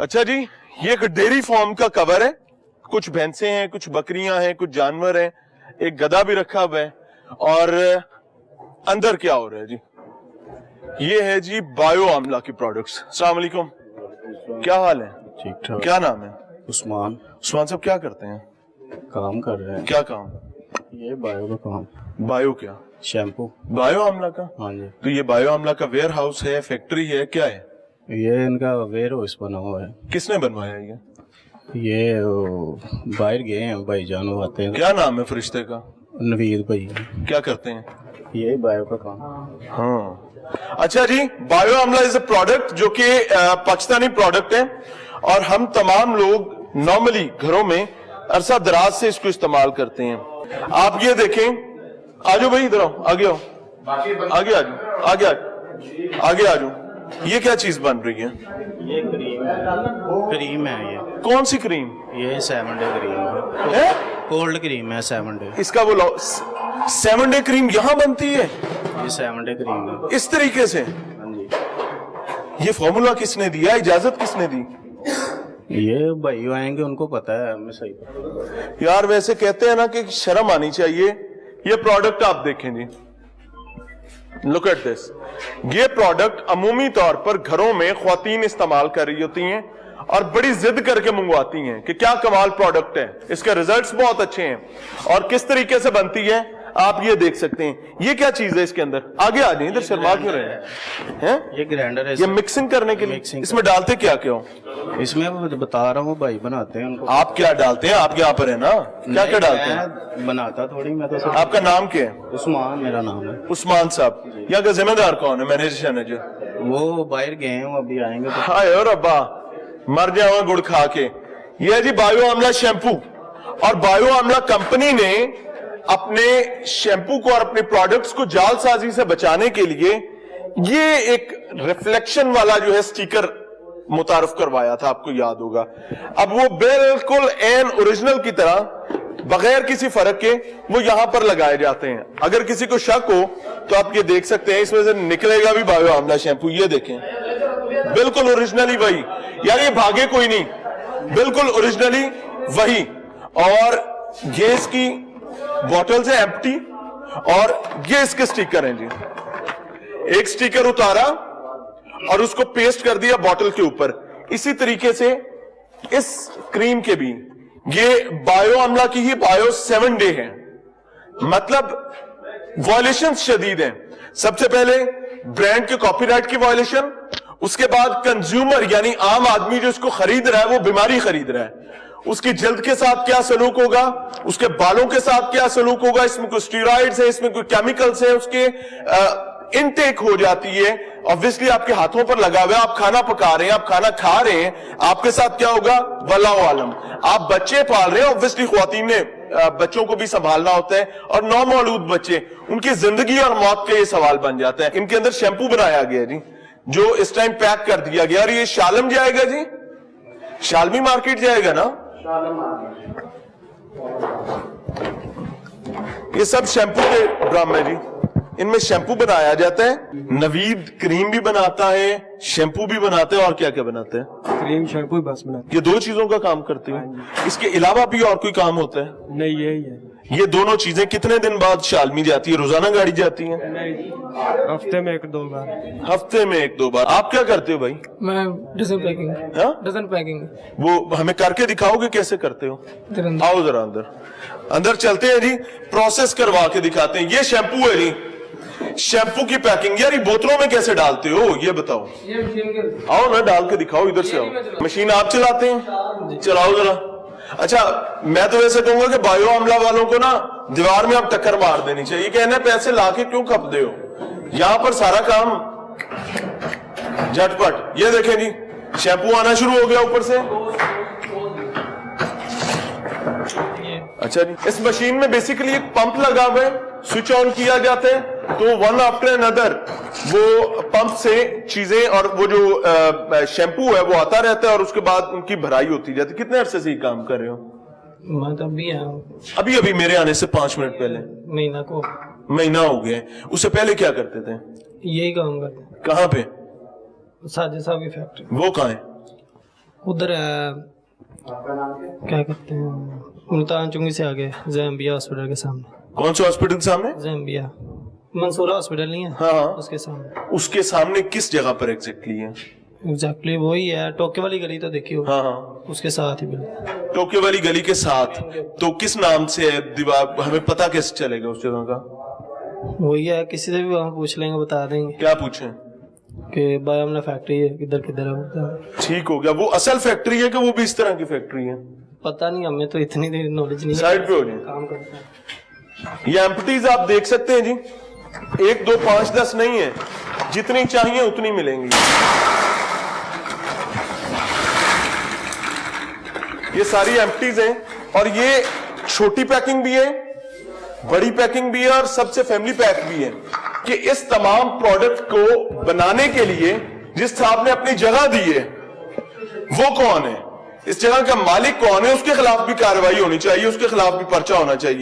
अच्छा जी, ये एक डेयरी फार्म का कवर है। कुछ भैंसे हैं, कुछ बकरियां हैं, कुछ जानवर हैं, एक गधा भी रखा हुआ है। और अंदर क्या हो रहा है जी? ये है जी बायो आमला की प्रोडक्ट्स। अस्सलाम वालेकुम, क्या हाल है? ठीक ठाक। क्या नाम है? उस्मान। उस्मान साहब क्या करते हैं? काम कर रहे हैं। क्या काम? ये बायो का काम। बायो क्या? शैम्पू। बायो आमला का? हाँ जी। तो ये बायो आमला का वेयर हाउस है, फैक्ट्री है, क्या है? ये इनका वेयर हाउस बना हुआ है। किसने बनवाया ये बाहर गए हैं भाई जान, वो आते हैं। क्या नाम है फरिश्ते का? नवीद भाई। क्या करते हैं? ये बायो का काम। हाँ, अच्छा जी, bio Amla is a product जो कि पाकिस्तानी प्रोडक्ट है और हम तमाम लोग नॉर्मली घरों में अरसा दराज से इसको इस्तेमाल करते हैं। आप ये देखें, आजो भाई इधर आओ, आगे आओ, आगे आजो, आगे आजो, आगे आजो। ये क्या चीज बन रही है? ये क्रीम है। ये कौन सी क्रीम? ये 7 डे क्रीम है। कोल्ड क्रीम है 7 डे। इसका वो 7 डे क्रीम यहाँ बनती है? ये 7 डे क्रीम है इस तरीके से? हाँ जी। ये फॉर्मूला किसने दिया, इजाजत किसने दी? ये भाई आएंगे उनको पता है, हमें सही पता। यार वैसे कहते हैं ना कि शर्म आनी चाहिए। ये प्रोडक्ट आप देखें जी, लुक एट दिस। ये प्रोडक्ट अमूमी तौर पर घरों में ख्वातीन इस्तेमाल कर रही होती हैं और बड़ी जिद करके मंगवाती हैं कि क्या कमाल प्रोडक्ट है, इसके रिजल्ट्स बहुत अच्छे हैं। और किस तरीके से बनती है आप ये देख सकते हैं। ये क्या चीज है इसके अंदर? आगे आ जाए, इधर शर्मा क्यों रहे हैं? ये ग्राइंडर है। ये मिक्सिंग करने के लिए। इसमें डालते क्या क्यों? इसमें वो बता रहा हूँ भाई, बनाते हैं उनको। आप क्या डालते हैं? आप यहाँ पर है ना, क्या क्या डालते हैं? बनाता थोड़ी मैं तो। आपका नाम क्या है? उस्मान मेरा नाम है। उस्मान साहब। यहाँ का जिम्मेदार कौन है? मैनेजर? वो बाहर गए हैं, वो अभी आएंगे तो। हाय और अब्बा मर जाओ गुड़ खा के। ये जी बायो आमला शैम्पू, और बायो आमला कंपनी ने अपने शैम्पू को और अपने प्रोडक्ट्स को जालसाजी से बचाने के लिए ये एक रिफ्लेक्शन वाला जो है स्टिकर मुतारफ करवाया था, आपको याद होगा। अब वो बिल्कुल एन ओरिजिनल की तरह बगैर किसी फर्क के वो यहां पर लगाए जाते हैं। अगर किसी को शक हो तो आप ये देख सकते हैं, इसमें से निकलेगा भी बायो आमला शैम्पू। ये देखें, बिल्कुल ओरिजिनली वही। यार ये भागे कोई नहीं, बिल्कुल ओरिजिनली वही। और ये इसकी बॉटल्स है एम्प्टी, और ये इसके स्टिकर हैं जी। एक स्टिकर उतारा और उसको पेस्ट कर दिया बॉटल के ऊपर। इसी तरीके से इस क्रीम के भी ये बायो आमला की ही बायो 7 डे है। मतलब वायलेशन शदीद हैं। सबसे पहले ब्रांड के कॉपीराइट की वायलेशन, उसके बाद कंज्यूमर यानी आम आदमी जो इसको खरीद रहा है वो बीमारी खरीद रहा है। उसकी जल्द के साथ क्या सलूक होगा, उसके बालों के साथ क्या सलूक होगा, इसमें कोई स्टीरॉइड्स है, इसमें कोई केमिकल्स है, उसके इनटेक हो जाती है। ऑब्वियसली आपके हाथों पर लगा हुआ है, आप खाना पका रहे हैं, आप खाना खा रहे हैं, आपके साथ क्या होगा? वल्लाहु आलम। आप बच्चे पाल रहे हैं, ऑब्वियसली ख्वातीन ने बच्चों को भी संभालना होता है, और नौमौलूद बच्चे, उनकी जिंदगी और मौत का ये सवाल बन जाता है। इनके अंदर शैम्पू बनाया गया जी, जो इस टाइम पैक कर दिया गया। और ये शालम जाएगा जी, शालमी मार्केट जाएगा ना। ये सब शैम्पू के ड्रम है जी, इनमें शैम्पू बनाया जाता है। नवीद क्रीम भी बनाता है, शैम्पू भी बनाते हैं, और क्या क्या बनाते हैं? क्रीम शैम्पू बस बनाते ये 2 चीजों का काम करती है। इसके अलावा भी और कोई काम होता है? हैं। नहीं यही है। ये दोनों चीजें कितने दिन बाद शालमी जाती है? रोजाना गाड़ी जाती है? नहीं, हफ्ते में 1-2 बार। हफ्ते में 1-2 बार। आप क्या करते हो भाई? मैं डजन पैकिंग। हाँ? Dozen packing. वो हमें करके दिखाओगे कैसे करते हो? आओ जरा अंदर, अंदर चलते हैं जी, प्रोसेस करवा के दिखाते हैं। ये शैम्पू है जी, शैम्पू की पैकिंग। यार ये बोतलों में कैसे डालते हो ये बताओ? ये मशीन के। आओ ना, डाल के दिखाओ, इधर से आओ। मशीन आप चलाते हैं? चलाओ जरा। अच्छा, मैं तो वैसे कहूंगा कि बायो आमला वालों को ना दीवार में आप टक्कर मार देनी चाहिए। कहना पैसे लाके क्यों खपते हो, यहां पर सारा काम झटपट। ये देखें जी, शैम्पू आना शुरू हो गया ऊपर से। अच्छा जी, इस मशीन में बेसिकली एक पंप लगा हुआ है, स्विच ऑन किया जाता है तो वन आफ्टर अनदर वो पंप से चीजें और वो जो शैम्पू है वो आता रहता है, और उसके बाद उनकी भराई होती जाती है। कितने अरसे से ये काम कर रहे हो? मैं तो अभी आया। अभी अभी मेरे आने से 5 मिनट पहले। महीना हो गया। उससे पहले क्या करते थे? यही काम करते। कहाँ पे? साजिद साहब की फैक्ट्री। वो कहाँ है? उधर है क्या कहते हैं मुल्तान चुंगी से आगे ज़ैम्बिया हॉस्पिटल के सामने। कौन से हॉस्पिटल के सामने? ज़ैम्बिया मंसूरा हॉस्पिटल नहीं है? हाँ। उसके सामने। उसके सामने किस जगह पर एग्जैक्टली है? एग्जैक्टली वही है, टोके वाली गली तो देखी हो। हाँ हाँ, उसके साथ ही बिल्कुल। टोके वाली गली के साथ। तो किस नाम से है दीवार, हमें पता कैसे चलेगा उस जगह का? वही है, किसी से भी वहाँ पूछ लेंगे, बता देंगे क्या पूछें? कि बायोमला फैक्ट्री है, किधर किधर है बता। ठीक हो गया। वो असल फैक्ट्री है कि वो भी इस तरह की फैक्ट्री है? पता नहीं, हमें तो इतनी नॉलेज नहीं है। साइड पे हो जाए। काम करते हैं। ये एम्प्टीज आप देख सकते हैं जी, 1 2 5 10 नहीं है, जितनी चाहिए उतनी मिलेंगी। ये सारी एम्प्टीज हैं और ये छोटी पैकिंग भी है, बड़ी पैकिंग भी है और सबसे फैमिली पैक भी है कि इस तमाम प्रोडक्ट को बनाने के लिए जिस साहब ने अपनी जगह दी है वो कौन है, इस जगह का मालिक कौन है, उसके खिलाफ भी कार्रवाई होनी चाहिए, उसके खिलाफ भी पर्चा होना चाहिए।